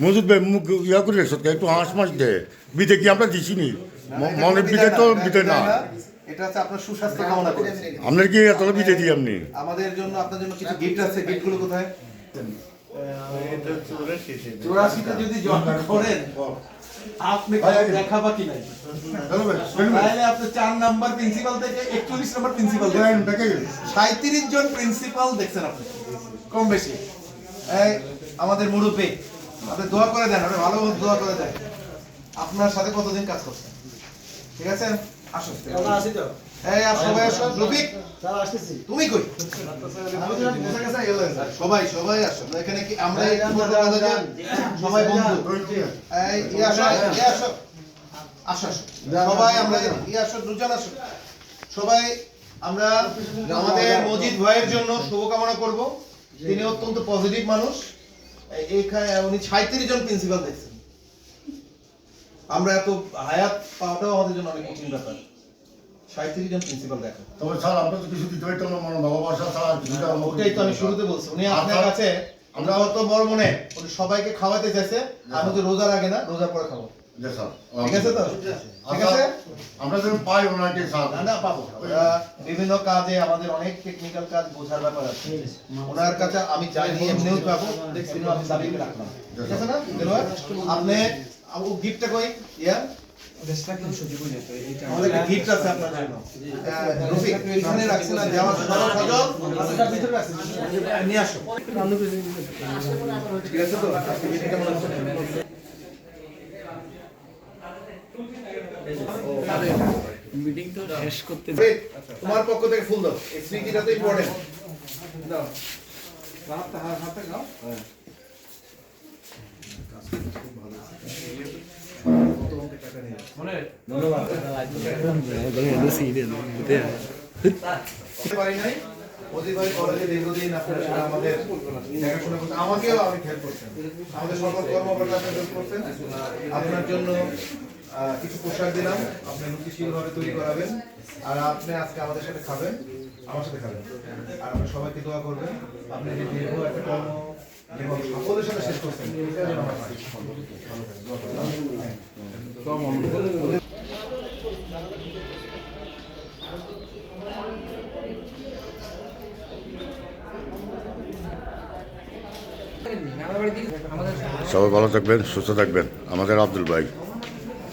মজুদ ভাই মুখ ইয়া করে রেখছ একটু হাঁস মাস দে বিদে কি আমরা দিছি নি মনের বিদে তো বিদে না এটা হচ্ছে আপনার সুস্বাস্থ্য কামনা করে আপনার কি এত বিদে দিই আপনি আমাদের জন্য আপনার জন্য কিছু গিফট আছে গিফটগুলো কোথায় এটা 84 যদি জয়েন করেন আপনি দেখাবা কি নাই তাহলে আপনি 4 নাম্বার প্রিন্সিপাল থেকে 41 নাম্বার প্রিন্সিপাল দেখেন 37 জন প্রিন্সিপাল দেখছেন আপনি কম বেশি এই আমাদের মুরুব্বি আপনি দোয়া করে দেন আপনি ভালো দোয়া করে দেন আপনার সাথে কতদিন কাজ করছেন ঠিক আছে আসুন আমরা আসি তো এই আর সবাই আসুন রফিক স্যার আসতেছি তুমি কই আমি তো বসে গেছে এলো সবাই সবাই আসুন এখানে কি আমরা এই সবাই বন্ধু এই আসো আসো আসো সবাই আমরা আসো দুজন আসো সবাই আমরা আমাদের মজিদ ভাইয়ের জন্য শুভকামনা করব তিনি অত্যন্ত পজিটিভ মানুষ এইখানে উনি 37 জন প্রিন্সিপাল দেখছেন আমরা এত হায়াত পাওয়াটাও আমাদের জন্য অনেক কঠিন ব্যাপার 37 জন প্রিন্সিপাল দেখেন তবে স্যার আমরা তো কিছু দিতে পারতাম না মনে ভালোবাসা ছাড়া আর কিছুটা ওটাই তো আমি শুরুতে বলছি উনি আপনার কাছে আমরা অত বড় মনে উনি সবাইকে খাওয়াতে চাইছে আমি তো রোজার আগে না রোজার পরে খাবো জি স্যার ঠিক আছে তো ঠিক আছে আমরা যেন পাই ওনাকে স্যার না না পাবো বিভিন্ন কাজে আমাদের অনেক টেকনিক্যাল কাজ বোঝার ব্যাপার আছে ওনার কাছে আমি জানি এমনিও পাবো দেখছি আমি দাবি রাখলাম ঠিক আছে না দেলোয়ার আপনি ও গিফটটা কই ইয়া আমাদের একটা গিফট আছে আপনার জন্য রফিক এখানে রাখছেন না দেওয়া সজল ভিতরে রাখছেন নিয়ে আসো ঠিক আছে তো এটা কেমন আছে মিটিং তো শেষ করতে তোমার পক্ষ থেকে ফুল দাও এই স্মৃতিটা তো ইম্পর্টেন্ট দাও হাতে দাও পারি নাই মোদি ভাই কলেজে দীর্ঘদিন আপনারা আমাদের দেখাশোনা করছেন আমাকেও আমি হেল্প করছেন আমাদের সকল কর্মকর্তা হেল্প করছেন আপনার জন্য কিছু পোশাক দিলাম আপনি রুচিশীলভাবে তৈরি করাবেন আর আপনি আজকে আমাদের সাথে খাবেন আমার সাথে খাবেন আর আপনি সবাইকে দোয়া করবেন আপনি যে দীর্ঘ একটা কর্ম এবং সকলের সাথে শেষ করছেন এটার জন্য আমার সবাই ভালো থাকবেন সুস্থ থাকবেন আমাদের আব্দুল ভাই